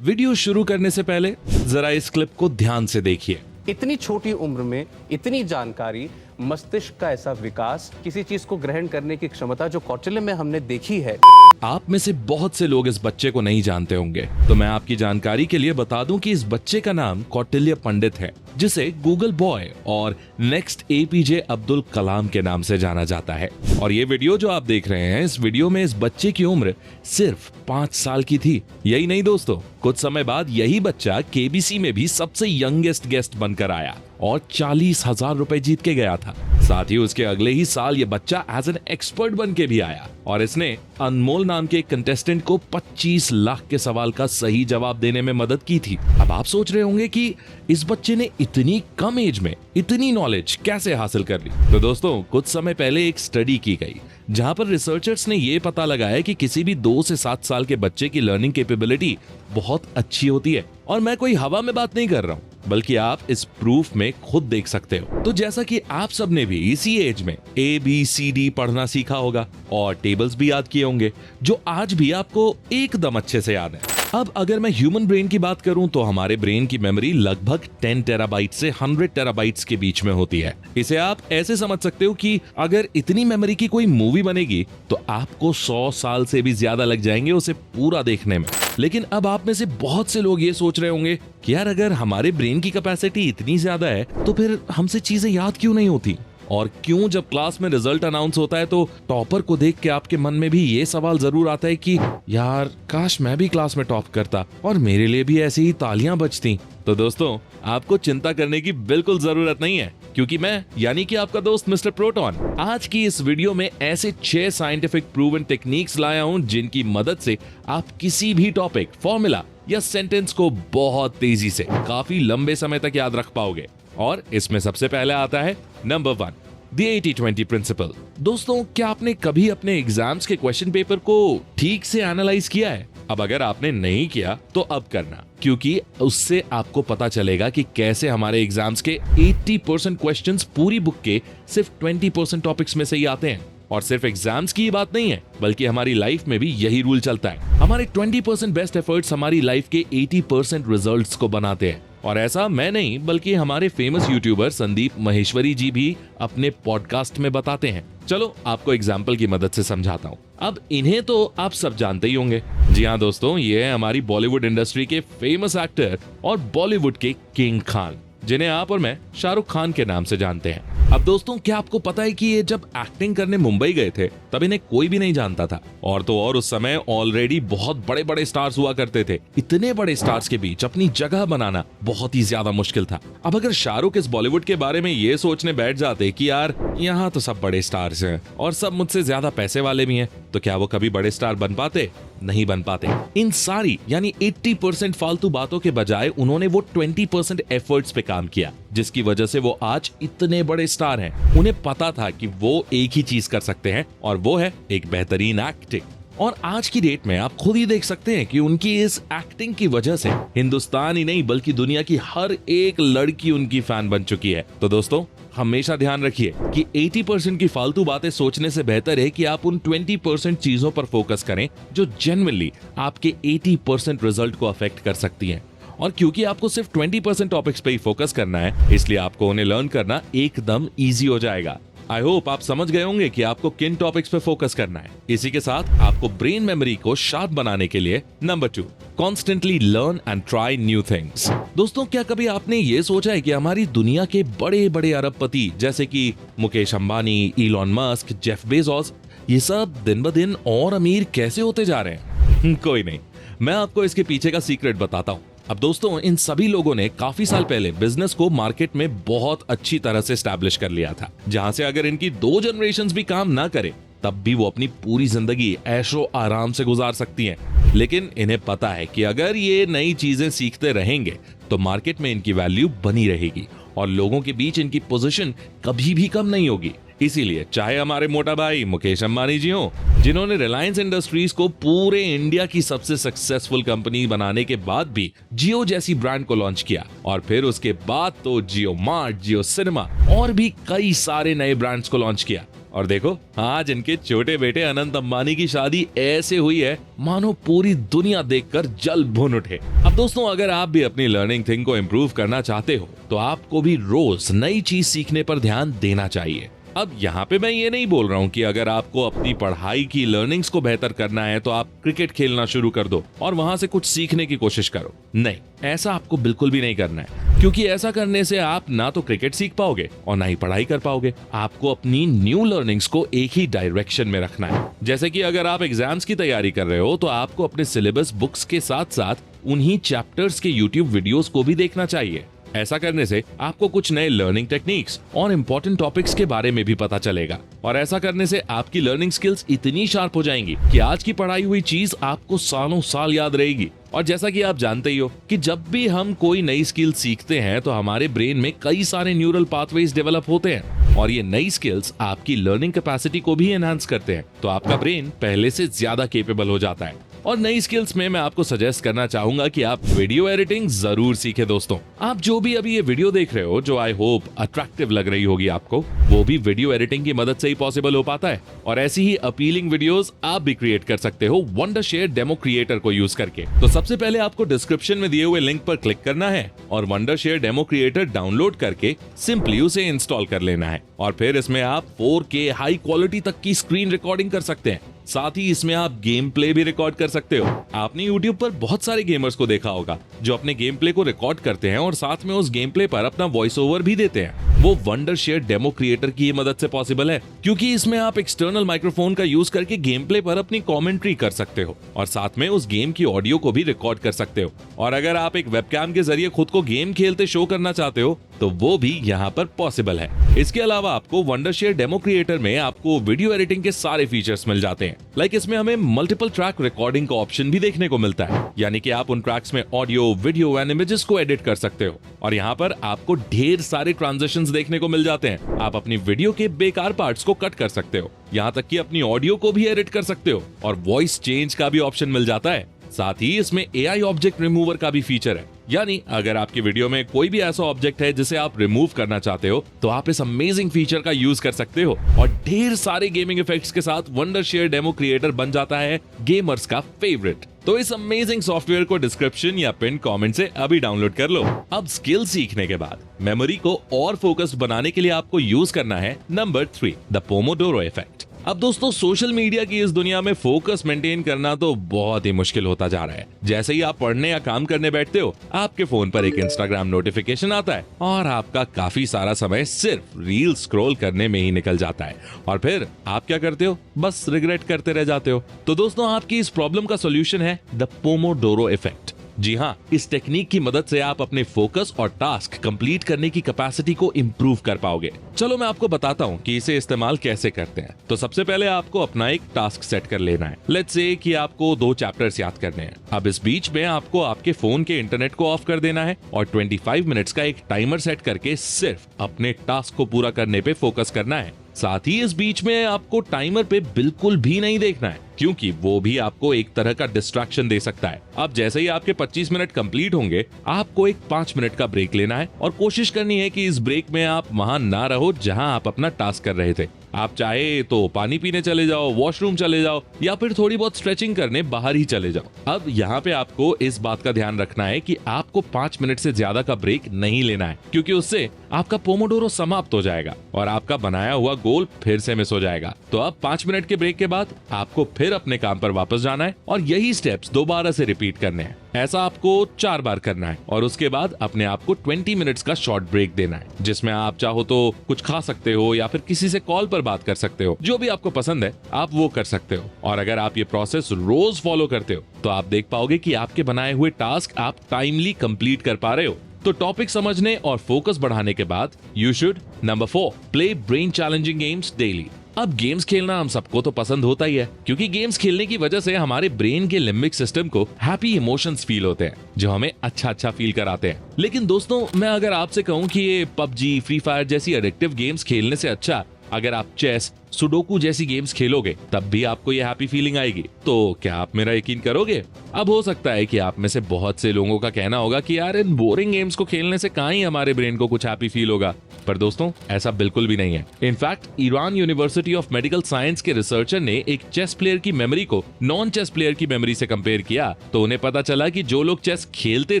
Video शुरू करने से पहले जरा इस क्लिप को ध्यान से देखिए। इतनी छोटी उम्र में इतनी जानकारी, मस्तिष्क का ऐसा विकास, किसी चीज को ग्रहण करने की क्षमता जो कौटिल्य में हमने देखी है। आप में से बहुत से लोग इस बच्चे को नहीं जानते होंगे, तो मैं आपकी जानकारी के लिए बता दूं कि इस बच्चे का नाम कौटिल्य पंडित है, जिसे गूगल बॉय और नेक्स्ट एपीजे अब्दुल कलाम के नाम से जाना जाता है। और ये वीडियो जो आप देख रहे हैं, इस वीडियो में इस बच्चे की उम्र सिर्फ 5 साल की थी। यही नहीं दोस्तों, कुछ समय बाद यही बच्चा केबीसी में भी सबसे यंगेस्ट गेस्ट बनकर आया और 40,000 रुपए जीत के गया था। साथ ही उसके अगले ही साल ये बच्चा एज एन एक्सपर्ट बन के भी आया और इसने अनमोल नाम के एक कंटेस्टेंट को 25 लाख के सवाल का सही जवाब देने में मदद की थी। अब आप सोच रहे होंगे कि इस बच्चे ने इतनी कम एज में इतनी नॉलेज कैसे हासिल कर ली। तो दोस्तों, कुछ समय पहले एक स्टडी की गई जहां पर रिसर्चर्स ने ये पता लगाया कि किसी भी 2 से 7 साल के बच्चे की लर्निंग कैपेबिलिटी बहुत अच्छी होती है। और मैं कोई हवा में बात नहीं कर रहा हूं, बल्कि आप इस प्रूफ में खुद देख सकते हो। तो जैसा कि आप सबने भी इसी एज में ABCD पढ़ना सीखा होगा और टेबल्स भी याद किए होंगे, जो आज भी आपको एकदम अच्छे से याद है। अब अगर मैं ह्यूमन ब्रेन की बात करूं तो हमारे ब्रेन की मेमोरी लगभग 10 टेराबाइट से 100 टेराबाइट्स के बीच में होती है। इसे आप ऐसे समझ सकते हो कि अगर इतनी मेमोरी की कोई मूवी बनेगी तो आपको 100 साल से भी ज्यादा लग जाएंगे उसे पूरा देखने में। लेकिन अब आप में से बहुत से लोग ये सोच रहे होंगे कि यार, अगर हमारे ब्रेन की कैपेसिटी इतनी ज्यादा है तो फिर हमसे चीजें याद क्यों नहीं होती, और क्यों जब क्लास में रिजल्ट अनाउंस होता है तो टॉपर को देख के आपके मन में भी ये सवाल जरूर आता है कि यार, काश मैं भी क्लास में टॉप करता और मेरे लिए भी ऐसी ही तालियां बजती। तो दोस्तों, आपको चिंता करने की बिल्कुल जरूरत नहीं है, क्योंकि मैं यानी कि आपका दोस्त मिस्टर प्रोटॉन आज की इस वीडियो में ऐसे 6 साइंटिफिक प्रूवन टेक्निक्स लाया हूं जिनकी मदद से आप किसी भी टॉपिक, फॉर्मूला या सेंटेंस को बहुत तेजी से काफी लंबे समय तक याद रख पाओगे। और इसमें सबसे पहले आता है नंबर 1, द 80-20 प्रिंसिपल। दोस्तों, क्या आपने कभी अपने एग्जाम्स के क्वेश्चन पेपर को ठीक से एनालाइज किया है? अब अगर आपने नहीं किया तो अब करना, क्योंकि उससे आपको पता चलेगा कि कैसे हमारे एग्जाम्स के 80% क्वेश्चंस पूरी बुक के सिर्फ 20% टॉपिक्स में से ही आते हैं। और सिर्फ एग्जाम्स की बात नहीं है, बल्कि हमारी लाइफ में भी यही रूल चलता है। हमारे 20% बेस्ट एफर्ट्स हमारी लाइफ के 80% रिजल्ट्स को बनाते हैं। और ऐसा मैं नहीं, बल्कि हमारे फेमस यूट्यूबर संदीप महेश्वरी जी भी अपने पॉडकास्ट में बताते हैं। चलो आपको एग्जाम्पल की मदद से समझाता हूँ। अब इन्हें तो आप सब जानते ही होंगे। जी हाँ दोस्तों, ये है हमारी बॉलीवुड इंडस्ट्री के फेमस एक्टर और बॉलीवुड के किंग खान, जिन्हें आप और मैं शाहरुख खान के नाम से जानते हैं। अब दोस्तों, क्या आपको पता है कि ये जब एक्टिंग करने मुंबई गए थे तब इन्हें कोई भी नहीं जानता था, और तो और उस समय ऑलरेडी बहुत बड़े बड़े स्टार्स हुआ करते थे। इतने बड़े स्टार्स के बीच अपनी जगह बनाना बहुत ही ज्यादा मुश्किल था। अब अगर शाहरुख इस बॉलीवुड के बारे में ये सोचने बैठ जाते कि यार, यहाँ तो सब बड़े स्टार्स हैं और सब मुझसे ज्यादा पैसे वाले भी हैं, तो क्या वो कभी बड़े स्टार बन पाते? नहीं बन पाते। इन सारी यानी 80% फालतू बातों के बजाय उन्होंने वो 20% एफर्ट्स पे काम किया, जिसकी वजह से वो आज इतने बड़े स्टार हैं। उन्हें पता था कि वो एक ही चीज कर सकते हैं, और वो है एक बेहतरीन एक्टिंग। और आज की डेट में आप खुद ही देख सकते हैं कि उनकी इस एक्टिंग की वजह से हिंदुस्तान ही नहीं बल्कि दुनिया की हर एक लड़की उनकी फैन बन चुकी है। तो दोस्तों, हमेशा ध्यान रखिए कि 80% की फालतू बातें सोचने से बेहतर है कि आप उन 20% चीजों पर फोकस करें जो जेन्युइनली आपके 80% रिजल्ट को अफेक्ट कर सकती हैं। और क्योंकि आपको सिर्फ 20% टॉपिक्स पे ही फोकस करना है, इसलिए आपको उन्हें लर्न करना एकदम इजी हो जाएगा। आई होप आप समझ गए होंगे कि आपको किन टॉपिक्स पे फोकस करना है। इसी के साथ आपको ब्रेन मेमोरी को शार्प बनाने के लिए number 2, constantly learn and try new things. दोस्तों, क्या कभी आपने ये सोचा है कि हमारी दुनिया के बड़े बड़े अरबपति जैसे कि Mukesh Ambani, Elon Musk, Jeff Bezos, ये सब दिन ब दिन और अमीर कैसे होते जा रहे हैं? कोई नहीं, मैं आपको इसके पीछे का सीक्रेट बताता हूँ। अब दोस्तों, इन सभी लोगों ने काफी साल पहले बिजनेस को मार्केट में बहुत अच्छी तरह से एस्टैब्लिश कर लिया था, जहां से अगर इनकी 2 जनरेशंस भी काम ना करे तब भी वो अपनी पूरी जिंदगी ऐशो आराम से गुजार सकती हैं। लेकिन इन्हें पता है कि अगर ये नई चीजें सीखते रहेंगे तो मार्केट में इनकी वैल्यू बनी रहेगी और लोगों के बीच इनकी पोजीशन कभी भी कम नहीं होगी। इसीलिए चाहे हमारे मोटा भाई मुकेश अंबानी जी हो, जिन्होंने रिलायंस इंडस्ट्रीज को पूरे इंडिया की सबसे सक्सेसफुल कंपनी बनाने के बाद भी जियो जैसी ब्रांड को लॉन्च किया, और फिर उसके बाद तो जियो मार्ट, जियो सिनेमा और भी कई सारे नए ब्रांड्स को लॉन्च किया, और देखो आज इनके छोटे बेटे अनंत अंबानी की शादी ऐसे हुई है मानो पूरी दुनिया देखकर जल भुन उठे। अब दोस्तों अगर आप भी अपनी लर्निंग थिंग को इम्प्रूव करना चाहते हो तो आपको भी रोज नई चीज सीखने पर ध्यान देना चाहिए। अब यहाँ पे मैं ये नहीं बोल रहा हूँ कि अगर आपको अपनी पढ़ाई की लर्निंग्स को बेहतर करना है तो आप क्रिकेट खेलना शुरू कर दो और वहां से कुछ सीखने की कोशिश करो। नहीं, ऐसा आपको बिल्कुल भी नहीं करना है, क्योंकि ऐसा करने से आप ना तो क्रिकेट सीख पाओगे और ना ही पढ़ाई कर पाओगे। आपको अपनी न्यू लर्निंग्स को एक ही डायरेक्शन में रखना है। जैसे कि अगर आप एग्जाम्स की तैयारी कर रहे हो तो आपको अपने सिलेबस बुक्स के साथ साथ उन्हीं चैप्टर्स के यूट्यूब वीडियोस को भी देखना चाहिए। ऐसा करने से आपको कुछ नए लर्निंग टेक्निक्स और इम्पोर्टेंट टॉपिक्स के बारे में भी पता चलेगा और ऐसा करने से आपकी लर्निंग स्किल्स इतनी शार्प हो जाएंगी कि आज की पढ़ाई हुई चीज आपको सालों साल याद रहेगी। और जैसा कि आप जानते ही हो कि जब भी हम कोई नई स्किल सीखते हैं तो हमारे ब्रेन में कई सारे न्यूरल पाथवेज डेवलप होते हैं और ये नई स्किल्स आपकी लर्निंग कैपेसिटी को भी एनहांस करते हैं, तो आपका ब्रेन पहले से ज्यादा केपेबल हो जाता है। और नई स्किल्स में मैं आपको सजेस्ट करना चाहूंगा कि आप वीडियो एडिटिंग जरूर सीखें दोस्तों। आप जो भी अभी ये वीडियो देख रहे हो जो आई होप अट्रैक्टिव लग रही होगी आपको, वो भी वीडियो एडिटिंग की मदद से ही पॉसिबल हो पाता है और ऐसी ही अपीलिंग वीडियोस आप भी क्रिएट कर सकते हो वंडरशेयर डेमो क्रिएटर को यूज करके। तो सबसे पहले आपको डिस्क्रिप्शन में दिए हुए लिंक पर क्लिक करना है और वंडरशेयर डेमो क्रिएटर डाउनलोड करके सिंपली उसे इंस्टॉल कर लेना है और फिर इसमें आप 4K हाई क्वालिटी तक की स्क्रीन रिकॉर्डिंग कर सकते हैं। साथ ही इसमें आप गेम प्ले भी रिकॉर्ड कर सकते हो। आपने YouTube पर बहुत सारे गेमर्स को देखा होगा जो अपने गेम प्ले को रिकॉर्ड करते हैं और साथ में उस गेम प्ले पर अपना वॉइस ओवर भी देते हैं। वो वंडरशेयर डेमो क्रिएटर की मदद से पॉसिबल है, क्योंकि इसमें आप एक्सटर्नल माइक्रोफोन का यूज करके गेम प्ले पर अपनी कमेंट्री कर सकते हो और साथ में उस गेम की ऑडियो को भी रिकॉर्ड कर सकते हो। और अगर आप एक वेबकैम के जरिए खुद को गेम खेलते शो करना चाहते हो तो वो भी यहाँ पर पॉसिबल है। इसके अलावा आपको वंडरशेयर डेमो क्रिएटर में आपको वीडियो एडिटिंग के सारे फीचर्स मिल जाते हैं। लाइक इसमें हमें मल्टीपल ट्रैक रिकॉर्डिंग का ऑप्शन भी देखने को मिलता है, यानी कि आप उन ट्रैक्स में ऑडियो, वीडियो एंड इमेजेस को एडिट कर सकते हो और यहाँ पर आपको ढेर सारे ट्रांजिशंस देखने को मिल जाते हैं। आप अपनी वीडियो के बेकार पार्ट्स को कट कर सकते हो, यहाँ तक कि अपनी ऑडियो को भी एडिट कर सकते हो और वॉइस चेंज का भी ऑप्शन मिल जाता है। साथ ही इसमें AI ऑब्जेक्ट रिमूवर का भी फीचर है, यानी अगर आपकी वीडियो में कोई भी ऐसा ऑब्जेक्ट है जिसे आप रिमूव करना चाहते हो तो आप इस अमेजिंग फीचर का यूज कर सकते हो और ढेर सारे गेमिंग इफेक्ट्स के साथ वंडरशेयर डेमो क्रिएटर बन जाता है गेमर्स का फेवरेट। तो इस अमेजिंग सॉफ्टवेयर को डिस्क्रिप्शन या पिन कमेंट से अभी डाउनलोड कर लो। अब स्किल सीखने के बाद मेमोरी को और फोकस्ड बनाने के लिए आपको यूज करना है नंबर 3, द पोमोडोरो इफेक्ट। अब दोस्तों सोशल मीडिया की इस दुनिया में फोकस मेंटेन करना तो बहुत ही मुश्किल होता जा रहा है। जैसे ही आप पढ़ने या काम करने बैठते हो आपके फोन पर एक इंस्टाग्राम नोटिफिकेशन आता है और आपका काफी सारा समय सिर्फ रील स्क्रॉल करने में ही निकल जाता है और फिर आप क्या करते हो, बस रिग्रेट करते रह जाते हो। तो दोस्तों आपकी इस प्रॉब्लम का सोल्यूशन है द पोमोडोरो इफेक्ट। जी हाँ, इस टेक्निक की मदद से आप अपने फोकस और टास्क कंप्लीट करने की कैपेसिटी को इंप्रूव कर पाओगे। चलो मैं आपको बताता हूँ कि इसे इस्तेमाल कैसे करते हैं। तो सबसे पहले आपको अपना एक टास्क सेट कर लेना है। लेट्स से कि आपको 2 चैप्टर्स याद करने हैं। अब इस बीच में आपको आपके फोन के इंटरनेट को ऑफ कर देना है और 25 मिनट्स का एक टाइमर सेट करके सिर्फ अपने टास्क को पूरा करने पे फोकस करना है। साथ ही इस बीच में आपको टाइमर पे बिल्कुल भी नहीं देखना है, क्योंकि वो भी आपको एक तरह का डिस्ट्रैक्शन दे सकता है। अब जैसे ही आपके 25 मिनट कंप्लीट होंगे आपको एक 5 मिनट का ब्रेक लेना है और कोशिश करनी है कि इस ब्रेक में आप वहां ना रहो जहां आप अपना टास्क कर रहे थे। आप चाहे तो पानी पीने चले जाओ, वॉशरूम चले जाओ या फिर थोड़ी बहुत स्ट्रेचिंग करने बाहर ही चले जाओ। अब यहाँ पे आपको इस बात का ध्यान रखना है कि आपको 5 मिनट से ज्यादा का ब्रेक नहीं लेना है, क्योंकि उससे आपका पोमोडोरो समाप्त हो जाएगा और आपका बनाया हुआ गोल फिर से मिस हो जाएगा। तो अब 5 मिनट के ब्रेक के बाद आपको फिर अपने काम पर वापस जाना है और यही स्टेप्स दोबारा से रिपीट करने हैं। ऐसा आपको 4 बार करना है और उसके बाद अपने आप को 20 मिनट्स का शॉर्ट ब्रेक देना है, जिसमें आप चाहो तो कुछ खा सकते हो या फिर किसी से कॉल पर बात कर सकते हो। जो भी आपको पसंद है आप वो कर सकते हो और अगर आप ये प्रोसेस रोज फॉलो करते हो तो आप देख पाओगे कि आपके बनाए हुए टास्क आप टाइमली कंप्लीट कर पा रहे हो। तो टॉपिक समझने और फोकस बढ़ाने के बाद you should number 4 play brain challenging games daily. अब गेम्स खेलना हम सबको तो पसंद होता ही है, क्योंकि गेम्स खेलने की वजह से हमारे ब्रेन के लिम्बिक सिस्टम को हैप्पी इमोशंस फील होते हैं जो हमें अच्छा फील कराते हैं। लेकिन दोस्तों मैं अगर आपसे कहूं कि ये PUBG, फ्री फायर जैसी एडिक्टिव गेम्स खेलने से अच्छा अगर आप चेस, सुडोकू जैसी गेम्स खेलोगे तब भी आपको ये हैप्पी फीलिंग आएगी। तो क्या आप मेरा यकीन करोगे? अब हो सकता है कि आप में से बहुत से लोगों का कहना होगा कि यार इन बोरिंग गेम्स को खेलने से कहाँ ही हमारे ब्रेन को कुछ हैप्पी फील होगा। पर दोस्तों ऐसा बिल्कुल भी नहीं है। In fact Iran university of medical science के रिसर्चर ने एक चेस प्लेयर की मेमोरी को नॉन चेस प्लेयर की मेमोरी से कंपेयर किया, तो उन्हें पता चला कि जो लोग चेस खेलते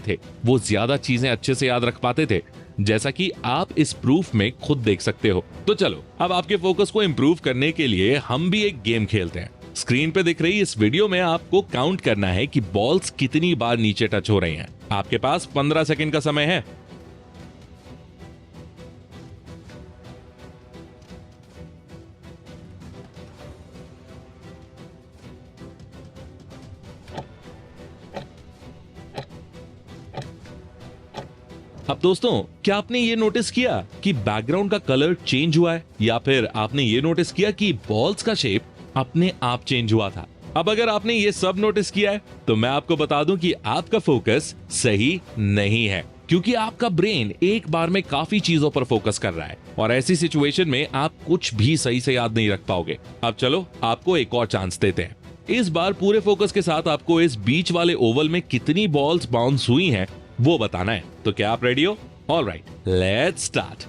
थे वो ज्यादा चीजें अच्छे से याद रख पाते थे, जैसा कि आप इस प्रूफ में खुद देख सकते हो। तो चलो अब आपके फोकस को इंप्रूव करने के लिए हम भी एक गेम खेलते हैं। स्क्रीन पे दिख रही इस वीडियो में आपको काउंट करना है कि बॉल्स कितनी बार नीचे टच हो रही हैं। आपके पास 15 सेकंड का समय है। अब दोस्तों क्या आपने ये नोटिस किया कि बैकग्राउंड का कलर चेंज हुआ है, या फिर आपने ये नोटिस किया कि बॉल्स का शेप अपने आप चेंज हुआ था? अब अगर आपने ये सब नोटिस किया है तो मैं आपको बता दूं कि आपका फोकस सही नहीं है, क्योंकि आपका ब्रेन एक बार में काफी चीजों पर फोकस कर रहा है और ऐसी सिचुएशन में आप कुछ भी सही से याद नहीं रख पाओगे। अब चलो आपको एक और चांस देते हैं। इस बार पूरे फोकस के साथ आपको इस बीच वाले ओवल में कितनी बॉल्स बाउंस हुई हैं वो बताना है। तो क्या आप रेडी हो? Alright, let's start.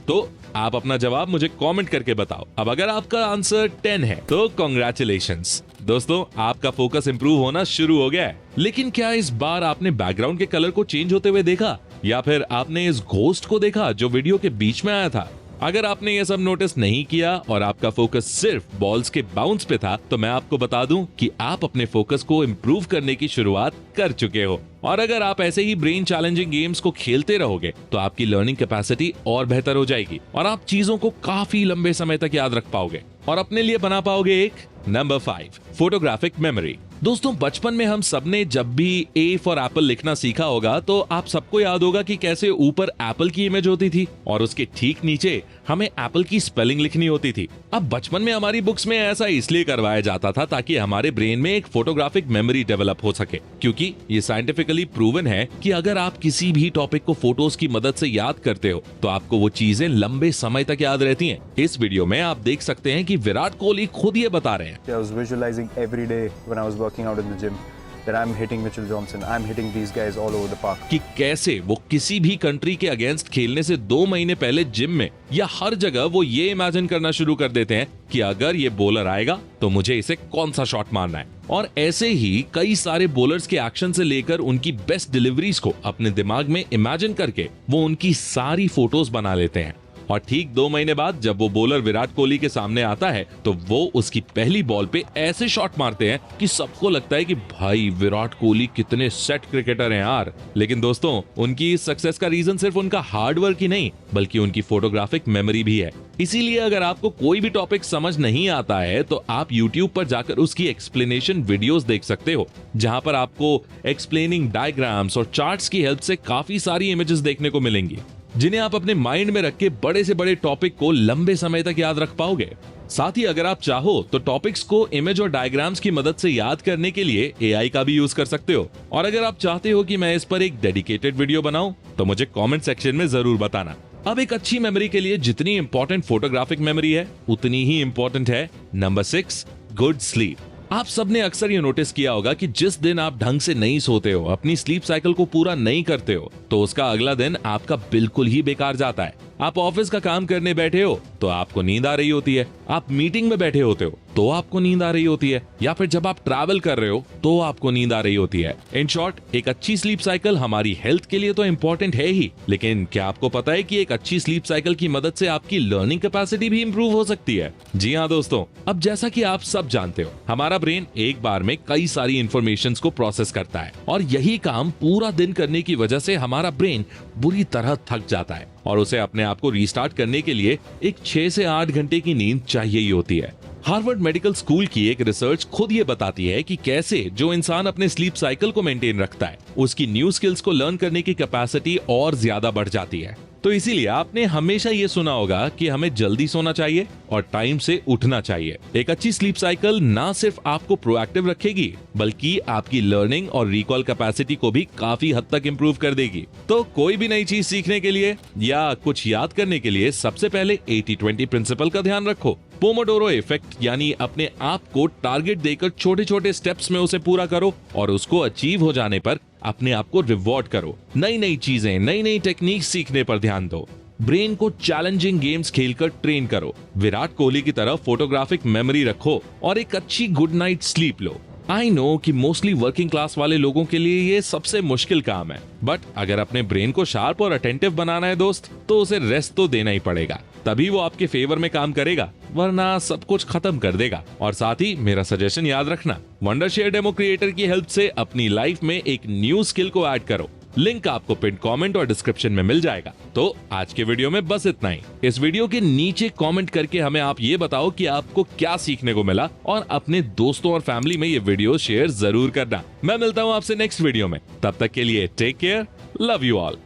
तो आप अपना जवाब मुझे कमेंट करके बताओ। अब अगर आपका आंसर 10 है तो कॉन्ग्रेचुलेशंस दोस्तों, आपका फोकस इंप्रूव होना शुरू हो गया है। लेकिन क्या इस बार आपने बैकग्राउंड के कलर को चेंज होते हुए देखा, या फिर आपने इस घोस्ट को देखा जो वीडियो के बीच में आया था? अगर आपने ये सब नोटिस नहीं किया और आपका फोकस सिर्फ बॉल्स के बाउंस पे था, तो मैं आपको बता दूं कि आप अपने फोकस को इंप्रूव करने की शुरुआत कर चुके हो। और अगर आप ऐसे ही ब्रेन चैलेंजिंग गेम्स को खेलते रहोगे तो आपकी लर्निंग कैपेसिटी और बेहतर हो जाएगी और आप चीजों को काफी लंबे समय तक याद रख पाओगे और अपने लिए बना पाओगे एक नंबर 5 फोटोग्राफिक मेमोरी। दोस्तों बचपन में हम सबने जब भी ए फॉर एप्पल लिखना सीखा होगा तो आप सबको याद होगा कि कैसे ऊपर एप्पल की इमेज होती थी और उसके ठीक नीचे हमें एप्पल की स्पेलिंग लिखनी होती थी। अब बचपन में हमारी बुक्स में ऐसा इसलिए करवाया जाता था ताकि हमारे ब्रेन में एक फोटोग्राफिक मेमोरी डेवलप हो सके, क्योंकि ये साइंटिफिकली प्रूवन है कि अगर आप किसी भी टॉपिक को फोटोज की मदद से याद करते हो तो आपको वो चीजें लंबे समय तक याद रहती हैं। इस वीडियो में आप देख सकते हैं कि विराट कोहली खुद ये बता रहे हैं। I was visualizing every day when I was working out in the gym that I'm hitting Mitchell Johnson, I'm hitting these guys all over the park. कि कैसे वो किसी भी कंट्री के अगेंस्ट खेलने से 2 महीने पहले जिम में या हर जगह वो ये इमेजिन करना शुरू कर देते हैं कि अगर ये बॉलर आएगा तो मुझे इसे कौन सा शॉट मारना है। और ऐसे ही कई सारे बॉलर्स के एक्शन से लेकर उनकी बेस्ट डिलीवरीज को अपने दिमाग में इमेजिन करके वो उनकी सारी फोटोज बना लेते हैं। और ठीक 2 महीने बाद जब वो बॉलर विराट कोहली के सामने आता है तो वो उसकी पहली बॉल पे ऐसे शॉट मारते हैं कि सबको लगता है कि भाई विराट कोहली कितने सेट क्रिकेटर हैं यार। लेकिन दोस्तों उनकी इस सक्सेस का रीजन सिर्फ उनका हार्ड वर्क ही नहीं बल्कि उनकी फोटोग्राफिक मेमोरी भी है। इसीलिए अगर आपको कोई भी टॉपिक समझ नहीं आता है तो आप YouTube पर जाकर उसकी एक्सप्लेनेशन वीडियोस देख सकते हो, जहां पर आपको एक्सप्लेनिंग डायग्राम्स और चार्ट्स की हेल्प से काफी सारी इमेजेस देखने को मिलेंगी, जिन्हें आप अपने माइंड में रख के बड़े से बड़े टॉपिक को लंबे समय तक याद रख पाओगे। साथ ही अगर आप चाहो तो टॉपिक्स को इमेज और डायग्राम्स की मदद से याद करने के लिए AI का भी यूज कर सकते हो। और अगर आप चाहते हो कि मैं इस पर एक डेडिकेटेड वीडियो बनाऊं तो मुझे कमेंट सेक्शन में जरूर बताना। अब एक अच्छी मेमोरी के लिए जितनी इंपॉर्टेंट फोटोग्राफिक मेमोरी है उतनी ही इंपॉर्टेंट है नंबर 6 गुड स्लीप। आप सबने अक्सर ये नोटिस किया होगा कि जिस दिन आप ढंग से नहीं सोते हो, अपनी स्लीप साइकिल को पूरा नहीं करते हो, तो उसका अगला दिन आपका बिल्कुल ही बेकार जाता है। आप ऑफिस का काम करने बैठे हो तो आपको नींद आ रही होती है, आप मीटिंग में बैठे होते हो तो आपको नींद आ रही होती है, या फिर जब आप ट्रैवल कर रहे हो तो आपको नींद आ रही होती है। इन शॉर्ट एक अच्छी स्लीप साइकिल हमारी हेल्थ के लिए तो इंपॉर्टेंट है ही, लेकिन क्या आपको पता है कि एक अच्छी स्लीप साइकिल की मदद से आपकी लर्निंग कैपेसिटी भी इंप्रूव हो सकती है? जी हाँ दोस्तों, अब जैसा कि आप सब जानते हो हमारा ब्रेन एक बार में कई सारी इंफॉर्मेशन को प्रोसेस करता है और यही काम पूरा दिन करने की वजह से हमारा ब्रेन बुरी तरह थक जाता है और उसे अपने आप को रीस्टार्ट करने के लिए एक 6 से 8 घंटे की नींद चाहिए ही होती है। हार्वर्ड मेडिकल स्कूल की एक रिसर्च खुद ये बताती है कि कैसे जो इंसान अपने स्लीप साइकिल को मेंटेन रखता है उसकी न्यू स्किल्स को लर्न करने की कैपेसिटी और ज्यादा बढ़ जाती है। तो इसीलिए आपने हमेशा ये सुना होगा कि हमें जल्दी सोना चाहिए और टाइम से उठना चाहिए। एक अच्छी स्लीप साइकिल ना सिर्फ आपको प्रोएक्टिव रखेगी बल्कि आपकी लर्निंग और रिकॉल कैपेसिटी को भी काफी हद तक इंप्रूव कर देगी। तो कोई भी नई चीज सीखने के लिए या कुछ याद करने के लिए सबसे पहले 80-20 प्रिंसिपल का ध्यान रखो। पोमोडोरो इफेक्ट यानी अपने आप को टारगेट देकर छोटे छोटे स्टेप्स में उसे पूरा करो और उसको अचीव हो जाने पर अपने आप को रिवॉर्ड करो। नई नई चीजें, नई नई टेक्निक सीखने पर ध्यान दो। ब्रेन को चैलेंजिंग गेम्स खेलकर ट्रेन करो। विराट कोहली की तरह फोटोग्राफिक मेमोरी रखो और एक अच्छी good night sleep low. I know कि मोस्टली वर्किंग क्लास वाले लोगों के लिए ये सबसे मुश्किल काम है, बट अगर अपने ब्रेन को शार्प और अटेंटिव बनाना है दोस्त, तो उसे रेस्ट तो देना ही पड़ेगा। तभी वो आपके फेवर में काम करेगा, वरना सब कुछ खत्म कर देगा। और साथ ही मेरा सजेशन याद रखना, वंडरशेयर डेमो क्रिएटर की हेल्प से अपनी लाइफ में एक न्यू स्किल को ऐड करो। लिंक आपको पिन कमेंट और डिस्क्रिप्शन में मिल जाएगा। तो आज के वीडियो में बस इतना ही। इस वीडियो के नीचे कमेंट करके हमें आप ये बताओ कि आपको क्या सीखने को मिला और अपने दोस्तों और फैमिली में ये वीडियो शेयर जरूर करना। मैं मिलता हूँ आपसे नेक्स्ट वीडियो में, तब तक के लिए take care, love you all.